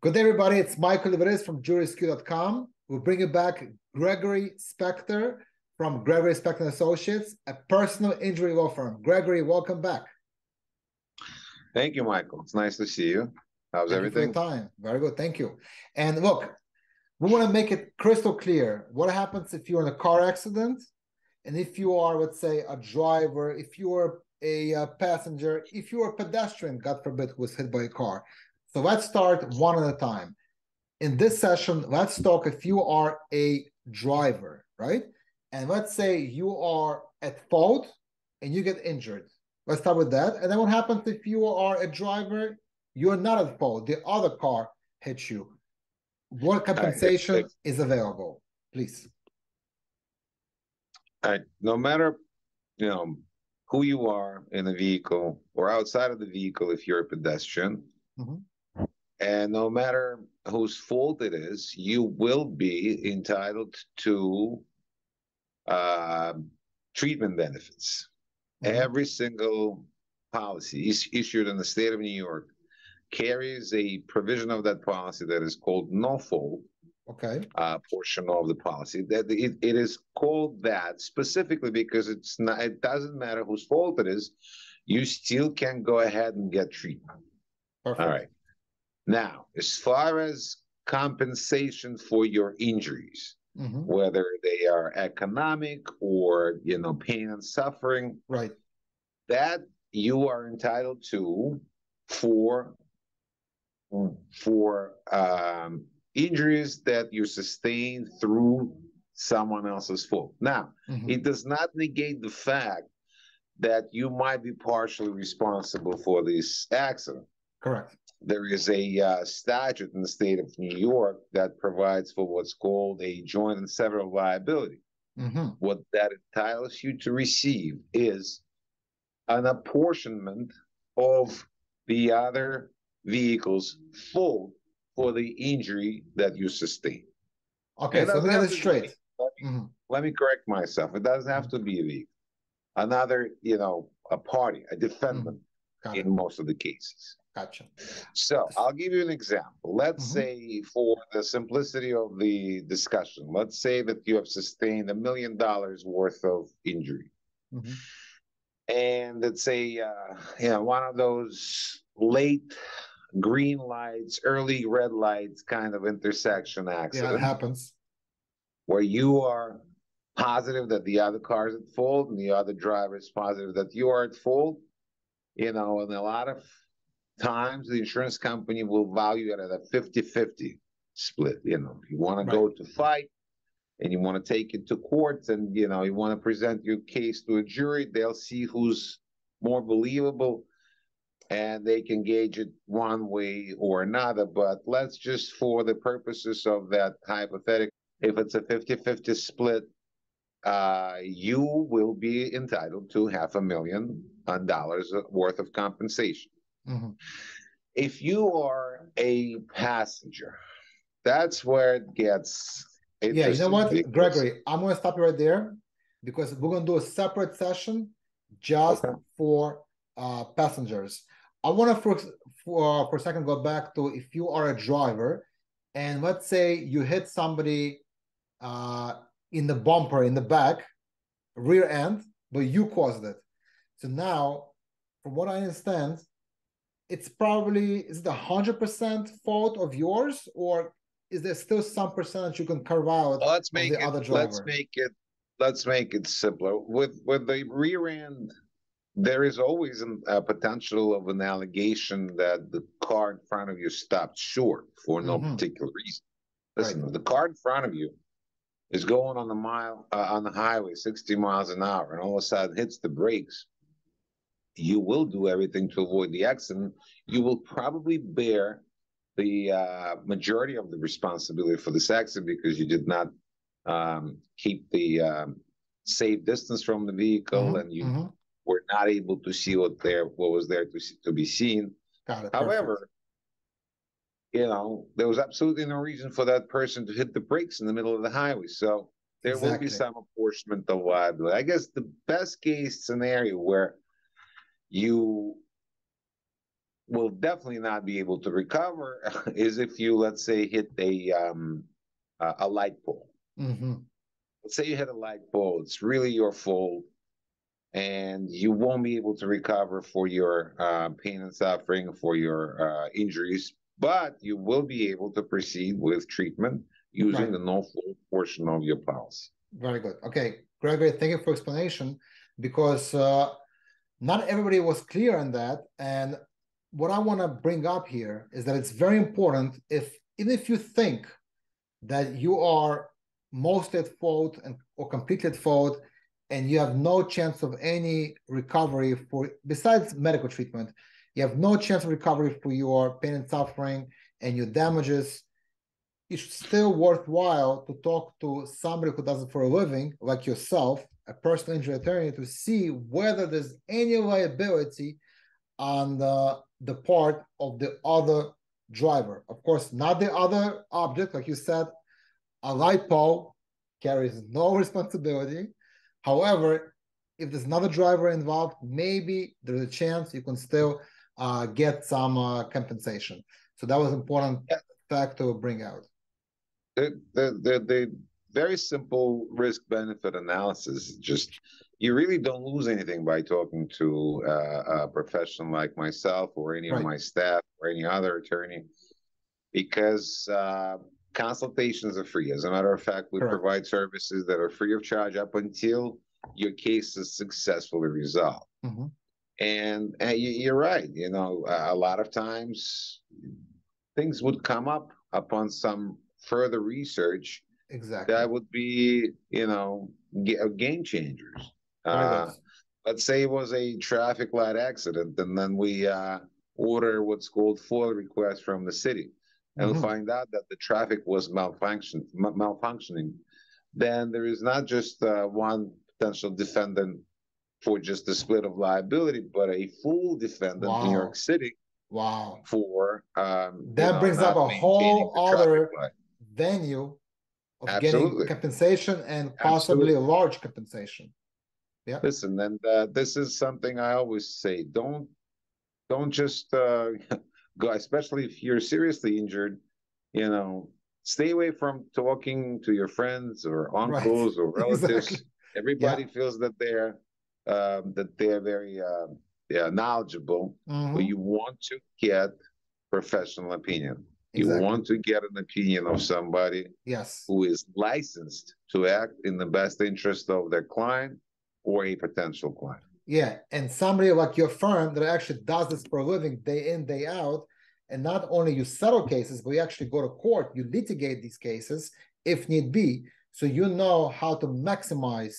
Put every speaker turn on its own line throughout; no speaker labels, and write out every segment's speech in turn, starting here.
Good day, everybody. It's Michael Liveris from JurisQ.com. We'll bring you back Gregory Spektor from Gregory Spektor Associates, a personal injury law firm. Gregory, welcome back.
Thank you, Michael. It's nice to see you. How's everything?
Thank you for your time. Very good. Thank you. And look, we want to make it crystal clear. What happens if you're in a car accident? And if you are, let's say, a driver, if you're a passenger, if you're a pedestrian, God forbid, who was hit by a car. So let's start one at a time. In this session, let's talk if you are a driver, right? And let's say you are at fault and you get injured. Let's start with that. And then what happens if you are a driver, you're not at fault, the other car hits you? What compensation is available? Please.
No matter, who you are in a vehicle or outside of the vehicle, if you're a pedestrian, and no matter whose fault it is, you will be entitled to treatment benefits. Every single policy issued in the state of New York carries a provision of that policy that is called no fault portion of the policy. That it is called that specifically because it doesn't matter whose fault it is, you still can go ahead and get treatment. Perfect. All right. Now, as far as compensation for your injuries, whether they are economic or pain and suffering,
right,
that you are entitled to for injuries that you sustain through someone else's fault. Now, it does not negate the fact that you might be partially responsible for this accident.
Correct.
There is a statute in the state of New York that provides for what's called a joint and several liability. What that entitles you to receive is an apportionment of the other vehicle's fault for the injury that you sustain.
Okay, so let me get this straight.
Let me correct myself. It doesn't have to be a vehicle. Another, a party, a defendant in most of the cases.
Gotcha.
So I'll give you an example. Let's say, for the simplicity of the discussion, let's say that you have sustained $1 million worth of injury. And let's say, one of those late green lights, early red lights kind of intersection accident.
Yeah, it happens.
Where you are positive that the other car is at fault and the other driver is positive that you are at fault. And a lot of times the insurance company will value it at a 50-50 split. If you want to go to fight and you want to take it to court and, you want to present your case to a jury, they'll see who's more believable and they can gauge it one way or another. But let's just, for the purposes of that hypothetical, if it's a 50-50 split, you will be entitled to $500,000 worth of compensation. If you are a passenger, that's where it gets interesting.
Yeah, you know what, Gregory, I'm going to stop you right there because we're going to do a separate session just for passengers. I want to, for a second, go back to if you are a driver and let's say you hit somebody in the bumper, in the back, rear end, but you caused it. So now, from what I understand, it's probably, is it 100% fault of yours, or is there still some percentage you can carve out of the other driver?
Let's make it simpler. With the rear end, there is always a potential of an allegation that the car in front of you stopped short for no particular reason. Listen, the car in front of you is going on the highway 60 miles an hour, and all of a sudden hits the brakes. You will do everything to avoid the accident. You will probably bear the majority of the responsibility for this accident because you did not keep the safe distance from the vehicle, and you were not able to see what was there to be seen.
Got it.
However, there was absolutely no reason for that person to hit the brakes in the middle of the highway. So there will be some apportionment of liability. I guess the best case scenario where you will definitely not be able to recover is if you, let's say, hit a light pole.
Mm-hmm.
Let's say you hit a light pole, it's really your fault, and you won't be able to recover for your pain and suffering, for your injuries, but you will be able to proceed with treatment using
Right.
the no fault portion of your policy.
Very good. Okay, Gregory, thank you for explanation, because not everybody was clear on that. And what I want to bring up here is that it's very important, even if you think that you are mostly at fault or completely at fault, and you have no chance of any recovery besides medical treatment, you have no chance of recovery for your pain and suffering and your damages. It's still worthwhile to talk to somebody who does it for a living, like yourself, a personal injury attorney, to see whether there's any liability on the part of the other driver. Of course, not the other object, like you said. A light pole carries no responsibility. However, if there's another driver involved, maybe there's a chance you can still get some compensation. So that was an important fact to bring out.
The very simple risk benefit analysis, just you really don't lose anything by talking to a professional like myself or any of my staff or any other attorney, because consultations are free. As a matter of fact, we provide services that are free of charge up until your case is successfully resolved.
Mm-hmm.
And you're right. You know, a lot of times things would come up upon some further research that would be, you know, game changers. Let's say it was a traffic light accident, and then we order what's called FOIL request from the city, and we find out that the traffic was malfunctioning. Then there is not just one potential defendant for just the split of liability, but a full defendant in New York City. For
that brings up a whole other venue of getting compensation, and possibly a large compensation. Yeah.
Listen, and this is something I always say: don't just go, especially if you're seriously injured. You know, stay away from talking to your friends or uncles or relatives. Everybody feels that they're very knowledgeable, but you want to get professional opinion. You want to get an opinion of somebody who is licensed to act in the best interest of their client or a potential client.
Yeah, and somebody like your firm that actually does this for a living, day in, day out, and not only you settle cases, but you actually go to court, you litigate these cases if need be, so you know how to maximize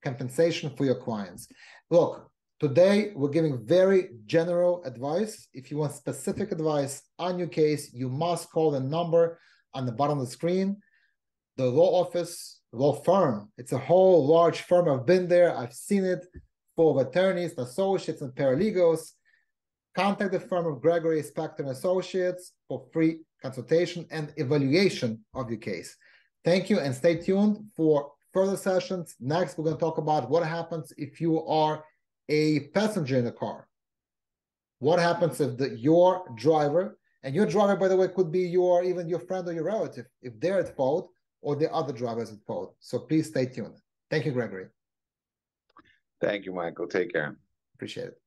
compensation for your clients. Look, today we're giving very general advice. If you want specific advice on your case, you must call the number on the bottom of the screen. The law office, law firm, it's a whole large firm. I've been there, I've seen it, full of attorneys, associates, and paralegals. Contact the firm of Gregory Spektor and Associates for free consultation and evaluation of your case. Thank you, and stay tuned for further sessions. Next, we're going to talk about what happens if you are a passenger in a car. What happens if your driver, and your driver, by the way, could be even your friend or your relative, if they're at fault or the other driver is at fault. So please stay tuned. Thank you, Gregory.
Thank you, Michael. Take care.
Appreciate it.